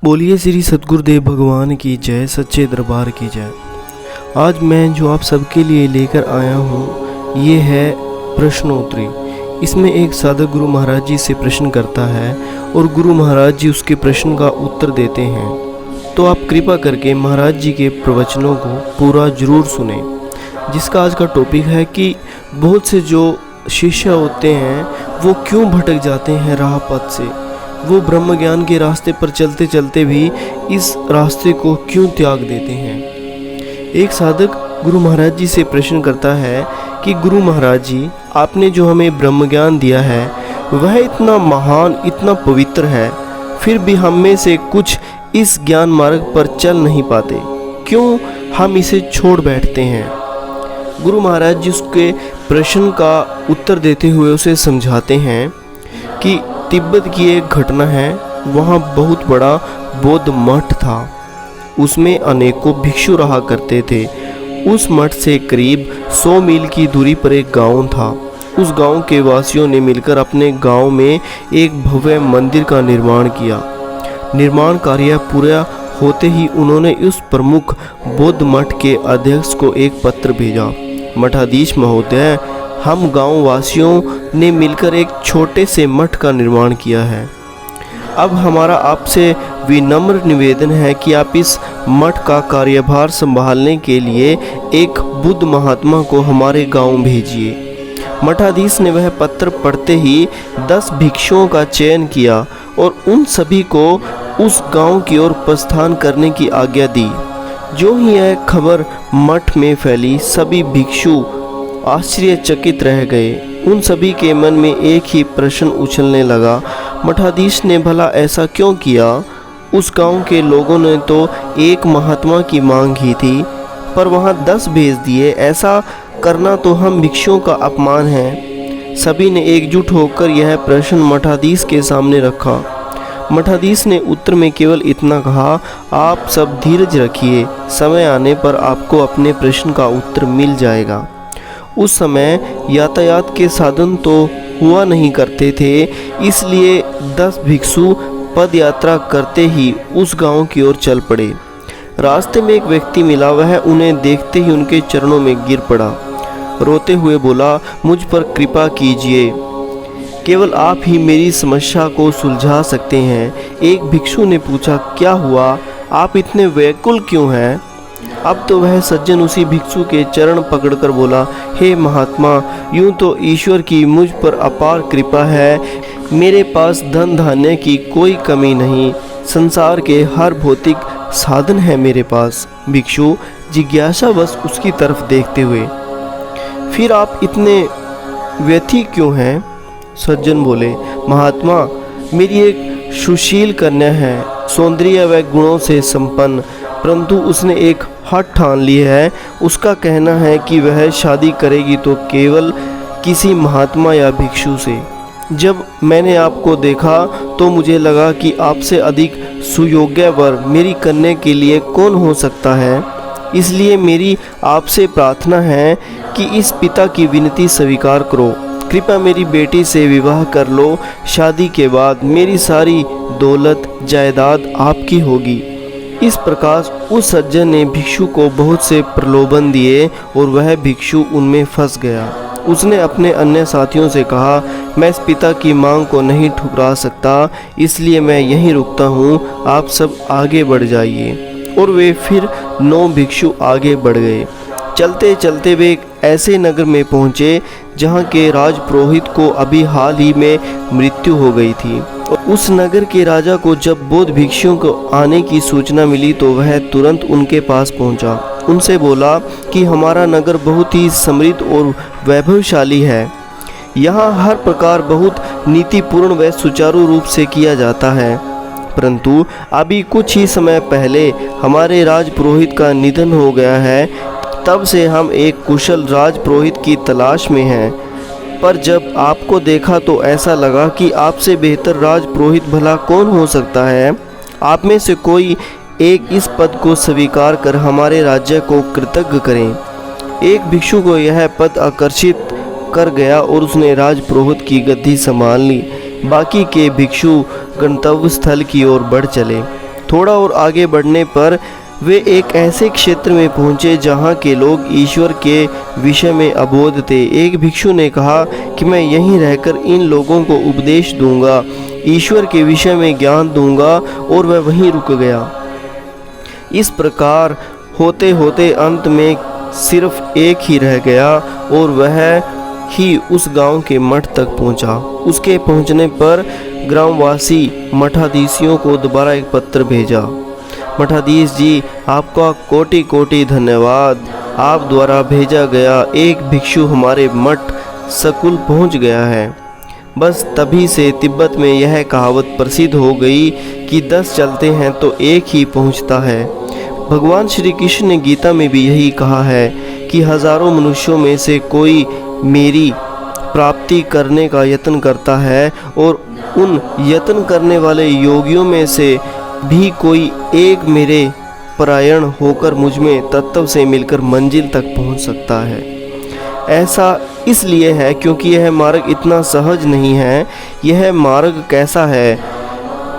बोलिए श्री सद्गुरुदेव भगवान की जय, सच्चे दरबार की जय। आज मैं जो आप सबके लिए लेकर आया हूँ ये है प्रश्नोत्तरी। इसमें एक साधक गुरु महाराज जी से प्रश्न करता है और गुरु महाराज जी उसके प्रश्न का उत्तर देते हैं। तो आप कृपा करके महाराज जी के प्रवचनों को पूरा जरूर सुने। जिसका आज का टॉपिक है कि बहुत से जो शिष्य होते हैं वो क्यों भटक जाते हैं राह पथ से, वो ब्रह्म ज्ञान के रास्ते पर चलते चलते भी इस रास्ते को क्यों त्याग देते हैं। एक साधक गुरु महाराज जी से प्रश्न करता है कि गुरु महाराज जी, आपने जो हमें ब्रह्म ज्ञान दिया है वह इतना महान, इतना पवित्र है, फिर भी हम में से कुछ इस ज्ञान मार्ग पर चल नहीं पाते, क्यों हम इसे छोड़ बैठते हैं। गुरु महाराज जी उसके प्रश्न का उत्तर देते हुए उसे समझाते हैं कि तिब्बत की एक घटना है। वहाँ बहुत बड़ा बौद्ध मठ था, उसमें अनेकों भिक्षु रहा करते थे। उस मठ से करीब 100 मील की दूरी पर एक गांव था। उस गांव के वासियों ने मिलकर अपने गांव में एक भव्य मंदिर का निर्माण किया। निर्माण कार्य पूरा होते ही उन्होंने उस प्रमुख बौद्ध मठ के अध्यक्ष को एक पत्र भेजा। मठाधीश महोदय, हम गांव वासियों ने मिलकर एक छोटे से मठ का निर्माण किया है। अब हमारा आपसे विनम्र निवेदन है कि आप इस मठ का कार्यभार संभालने के लिए एक बुद्ध महात्मा को हमारे गांव भेजिए। मठाधीश ने वह पत्र पढ़ते ही 10 भिक्षुओं का चयन किया और उन सभी को उस गांव की ओर प्रस्थान करने की आज्ञा दी। जो ही यह खबर मठ में फैली, सभी भिक्षु आश्चर्यचकित रह गए। उन सभी के मन में एक ही प्रश्न उछलने लगा, मठाधीश ने भला ऐसा क्यों किया। उस गांव के लोगों ने तो एक महात्मा की मांग की थी, पर वहां 10 भेज दिए। ऐसा करना तो हम भिक्षुओं का अपमान है। सभी ने एकजुट होकर यह प्रश्न मठाधीश के सामने रखा। मठाधीश ने उत्तर में केवल इतना कहा, आप सब धीरज रखिए, समय आने पर आपको अपने प्रश्न का उत्तर मिल जाएगा। उस समय यातायात के साधन तो हुआ नहीं करते थे, इसलिए 10 भिक्षु पद यात्रा करते ही उस गांव की ओर चल पड़े। रास्ते में एक व्यक्ति मिला, वह उन्हें देखते ही उनके चरणों में गिर पड़ा। रोते हुए बोला, मुझ पर कृपा कीजिए, केवल आप ही मेरी समस्या को सुलझा सकते हैं। एक भिक्षु ने पूछा, क्या हुआ, आप इतने व्याकुल क्यों हैं। अब तो वह सज्जन उसी भिक्षु के चरण पकड़कर बोला, हे महात्मा, यूं तो ईश्वर की मुझ पर अपार कृपा है। मेरे पास धन धान्य की कोई कमी नहीं, संसार के हर भौतिक साधन है मेरे पास। भिक्षु जिज्ञासावश उसकी तरफ देखते हुए, फिर आप इतने व्यथी क्यों हैं। सज्जन बोले, महात्मा, मेरी एक सुशील कन्या है, सौंदर्य व गुणों से संपन्न, परंतु उसने एक हठ ठान ली है। उसका कहना है कि वह शादी करेगी तो केवल किसी महात्मा या भिक्षु से। जब मैंने आपको देखा तो मुझे लगा कि आपसे अधिक सुयोग्य वर मेरी कन्या के लिए कौन हो सकता है। इसलिए मेरी आपसे प्रार्थना है कि इस पिता की विनती स्वीकार करो, कृपया मेरी बेटी से विवाह कर लो। शादी के बाद मेरी सारी दौलत जायदाद आपकी होगी। इस प्रकार उस सज्जन ने भिक्षु को बहुत से प्रलोभन दिए और वह भिक्षु उनमें फंस गया। उसने अपने अन्य साथियों से कहा, मैं इस पिता की मांग को नहीं ठुकरा सकता, इसलिए मैं यहीं रुकता हूँ, आप सब आगे बढ़ जाइए। और वे फिर 9 भिक्षु आगे बढ़ गए। चलते चलते वे एक ऐसे नगर में पहुँचे जहाँ के राजपुरोहित को अभी हाल ही में मृत्यु हो गई थी। उस नगर के राजा को जब बौद्ध भिक्षुओं को आने की सूचना मिली तो वह तुरंत उनके पास पहुंचा। उनसे बोला कि हमारा नगर बहुत ही समृद्ध और वैभवशाली है। यहाँ हर प्रकार बहुत नीतिपूर्ण व सुचारू रूप से किया जाता है, परंतु अभी कुछ ही समय पहले हमारे राजपुरोहित का निधन हो गया है। तब से हम एक कुशल राजपुरोहित की तलाश में हैं, पर जब आपको देखा तो ऐसा लगा कि आपसे बेहतर राजपुरोहित भला कौन हो सकता है। आप में से कोई एक इस पद को स्वीकार कर हमारे राज्य को कृतज्ञ करें। एक भिक्षु को यह पद आकर्षित कर गया और उसने राजपुरोहित की गद्दी संभाल ली। बाकी के भिक्षु गंतव्य स्थल की ओर बढ़ चले। थोड़ा और आगे बढ़ने पर वे एक ऐसे क्षेत्र में पहुंचे जहां के लोग ईश्वर के विषय में अबोध थे। एक भिक्षु ने कहा कि मैं यहीं रहकर इन लोगों को उपदेश दूंगा, ईश्वर के विषय में ज्ञान दूंगा, और वह वहीं रुक गया। इस प्रकार होते होते अंत में सिर्फ एक ही रह गया और वह ही उस गांव के मठ तक पहुंचा। उसके पहुंचने पर ग्रामवासी मठाधीशों को दोबारा एक पत्र भेजा। मठाधीश जी, आपका कोटि कोटि धन्यवाद। आप द्वारा भेजा गया एक भिक्षु हमारे मठ सकुल पहुंच गया है। बस तभी से तिब्बत में यह कहावत प्रसिद्ध हो गई कि 10 चलते हैं तो एक ही पहुंचता है। भगवान श्री कृष्ण ने गीता में भी यही कहा है कि हजारों मनुष्यों में से कोई मेरी प्राप्ति करने का यत्न करता है और उन यत्न करने वाले योगियों में से भी कोई एक मेरे परायण होकर मुझ में तत्व से मिलकर मंजिल तक पहुंच सकता है। ऐसा इसलिए है क्योंकि यह मार्ग इतना सहज नहीं है। यह मार्ग कैसा है?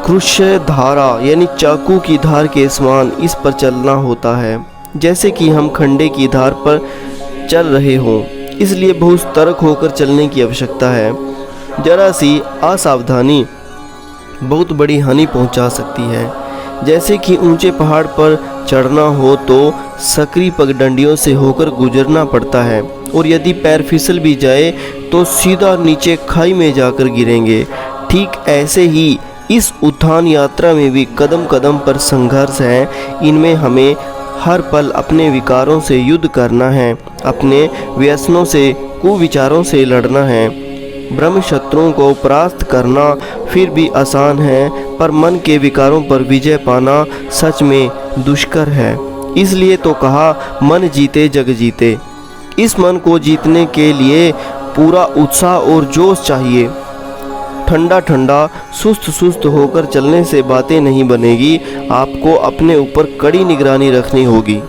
क्रुश्य धारा यानी चाकू की धार के समान इस पर चलना होता है, जैसे कि हम खंडे की धार पर चल रहे हों। इसलिए बहुत सतर्क होकर चलने की आवश्यकता है। जरा सी असावधानी बहुत बड़ी हानि पहुंचा सकती है। जैसे कि ऊंचे पहाड़ पर चढ़ना हो तो सकरी पगडंडियों से होकर गुजरना पड़ता है, और यदि पैर फिसल भी जाए तो सीधा नीचे खाई में जाकर गिरेंगे। ठीक ऐसे ही इस उत्थान यात्रा में भी कदम कदम पर संघर्ष है। इनमें हमें हर पल अपने विकारों से युद्ध करना है, अपने व्यसनों से, कुविचारों से लड़ना है। ब्रह्म शत्रुओं को परास्त करना फिर भी आसान है, पर मन के विकारों पर विजय पाना सच में दुष्कर है। इसलिए तो कहा, मन जीते जग जीते। इस मन को जीतने के लिए पूरा उत्साह और जोश चाहिए। ठंडा ठंडा सुस्त सुस्त होकर चलने से बातें नहीं बनेगी। आपको अपने ऊपर कड़ी निगरानी रखनी होगी।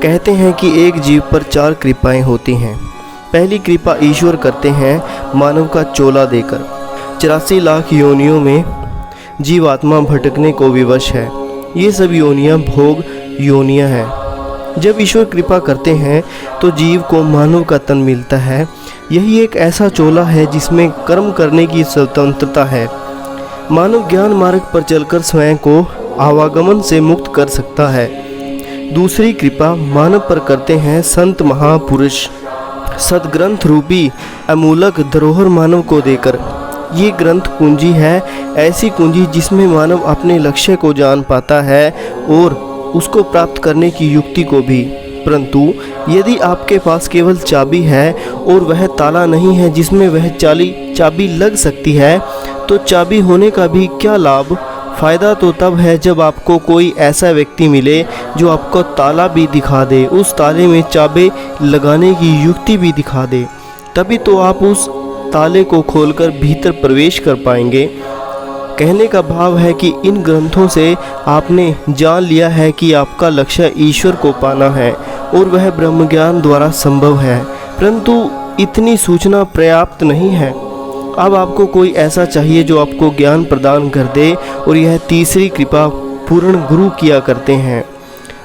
कहते हैं कि एक जीव पर 4 कृपाएं होती हैं। पहली कृपा ईश्वर करते हैं मानव का चोला देकर। 84 लाख योनियों में जीवात्मा भटकने को विवश है। ये सब योनियां भोग योनियां हैं। जब ईश्वर कृपा करते हैं तो जीव को मानव का तन मिलता है। यही एक ऐसा चोला है जिसमें कर्म करने की स्वतंत्रता है। मानव ज्ञान मार्ग पर चलकर स्वयं को आवागमन से मुक्त कर सकता है। दूसरी कृपा मानव पर करते हैं संत महापुरुष, सदग्रंथ रूपी अमूलक धरोहर मानव को देकर। ये ग्रंथ कुंजी है, ऐसी कुंजी जिसमें मानव अपने लक्ष्य को जान पाता है और उसको प्राप्त करने की युक्ति को भी। परंतु यदि आपके पास केवल चाबी है और वह ताला नहीं है जिसमें वह चाबी लग सकती है, तो चाबी होने का भी क्या लाभ? फ़ायदा तो तब है जब आपको कोई ऐसा व्यक्ति मिले जो आपको ताला भी दिखा दे, उस ताले में चाबी लगाने की युक्ति भी दिखा दे। तभी तो आप उस ताले को खोलकर भीतर प्रवेश कर पाएंगे। कहने का भाव है कि इन ग्रंथों से आपने जान लिया है कि आपका लक्ष्य ईश्वर को पाना है और वह ब्रह्म ज्ञान द्वारा संभव है, परंतु इतनी सूचना पर्याप्त नहीं है। अब आपको कोई ऐसा चाहिए जो आपको ज्ञान प्रदान कर दे, और यह तीसरी कृपा पूर्ण गुरु किया करते हैं।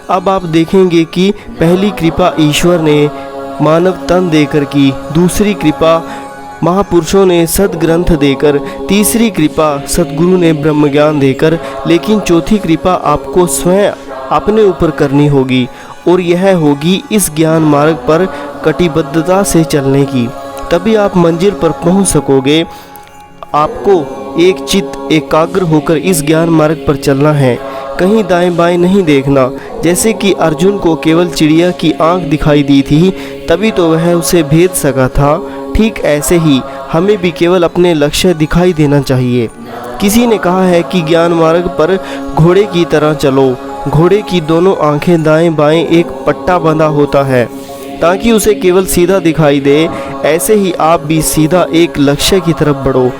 अब आप देखेंगे कि पहली कृपा ईश्वर ने मानव तन देकर की, दूसरी कृपा महापुरुषों ने सदग्रंथ देकर, तीसरी कृपा सदगुरु ने ब्रह्म ज्ञान देकर, लेकिन चौथी कृपा आपको स्वयं अपने ऊपर करनी होगी, और यह होगी इस ज्ञान मार्ग पर कटिबद्धता से चलने की। तभी आप मंजिल पर पहुंच सकोगे। आपको एक चित्त एकाग्र होकर इस ज्ञान मार्ग पर चलना है, कहीं दाएं बाएं नहीं देखना। जैसे कि अर्जुन को केवल चिड़िया की आंख दिखाई दी थी, तभी तो वह उसे भेद सका था। ठीक ऐसे ही हमें भी केवल अपने लक्ष्य दिखाई देना चाहिए। किसी ने कहा है कि ज्ञान मार्ग पर घोड़े की तरह चलो। घोड़े की दोनों आंखें दाएं बाएं एक पट्टा बंधा होता है ताकि उसे केवल सीधा दिखाई दे। ऐसे ही आप भी सीधा एक लक्ष्य की तरफ बढ़ो।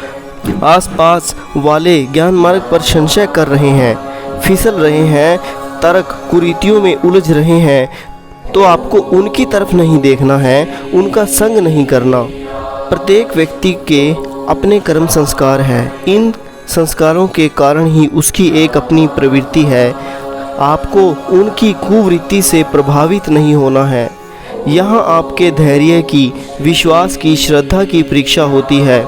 आसपास वाले ज्ञान मार्ग पर संशय कर रहे हैं, फिसल रहे हैं, तर्क कुरीतियों में उलझ रहे हैं, तो आपको उनकी तरफ नहीं देखना है, उनका संग नहीं करना। प्रत्येक व्यक्ति के अपने कर्म संस्कार हैं। इन संस्कारों के कारण ही उसकी एक अपनी प्रवृत्ति है। आपको उनकी कुवृत्ति से प्रभावित नहीं होना है। यहाँ आपके धैर्य की, विश्वास की, श्रद्धा की परीक्षा होती है।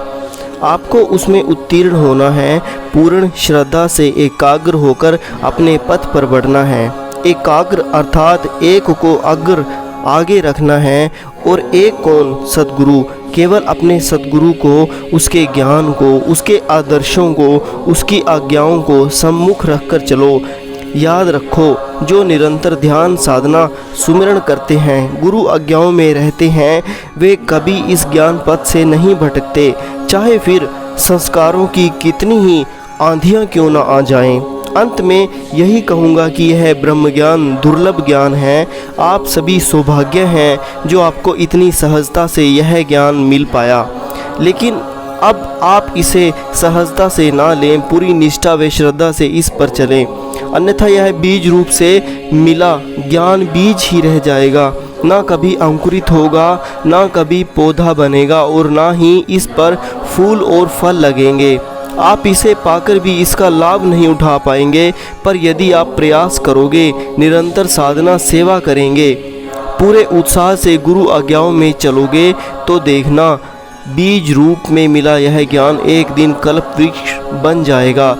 आपको उसमें उत्तीर्ण होना है। पूर्ण श्रद्धा से एकाग्र होकर अपने पथ पर बढ़ना है। एकाग्र अर्थात एक को अग्र आगे रखना है और एक कौन, सद्गुरु। केवल अपने सद्गुरु को, उसके ज्ञान को, उसके आदर्शों को, उसकी आज्ञाओं को सम्मुख रखकर चलो। याद रखो, जो निरंतर ध्यान साधना सुमिरन करते हैं, गुरु आज्ञाओं में रहते हैं, वे कभी इस ज्ञान पथ से नहीं भटकते, चाहे फिर संस्कारों की कितनी ही आंधियाँ क्यों न आ जाएं। अंत में यही कहूँगा कि यह ब्रह्म ज्ञान दुर्लभ ज्ञान है। आप सभी सौभाग्य हैं जो आपको इतनी सहजता से यह ज्ञान मिल पाया। लेकिन अब आप इसे सहजता से ना लें, पूरी निष्ठा व श्रद्धा से इस पर चलें, अन्यथा यह बीज रूप से मिला ज्ञान बीज ही रह जाएगा, ना कभी अंकुरित होगा, ना कभी पौधा बनेगा और ना ही इस पर फूल और फल लगेंगे। आप इसे पाकर भी इसका लाभ नहीं उठा पाएंगे। पर यदि आप प्रयास करोगे, निरंतर साधना सेवा करेंगे, पूरे उत्साह से गुरु आज्ञाओं में चलोगे, तो देखना बीज रूप में मिला यह ज्ञान एक दिन कल्प वृक्ष बन जाएगा।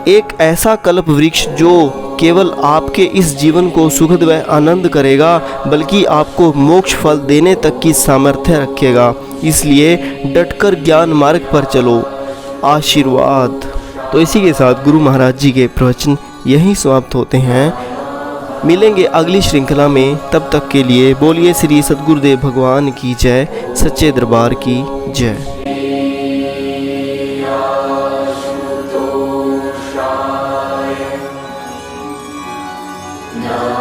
एक ऐसा कल्प वृक्ष जो केवल आपके इस जीवन को सुखद व आनंद करेगा, बल्कि आपको मोक्ष फल देने तक की सामर्थ्य रखेगा। इसलिए डटकर ज्ञान मार्ग पर चलो। आशीर्वाद। तो इसी के साथ गुरु महाराज जी के प्रवचन यहीं समाप्त होते हैं। मिलेंगे अगली श्रृंखला में, तब तक के लिए बोलिए श्री सद्गुरुदेव भगवान की जय, सच्चे दरबार की जय। No.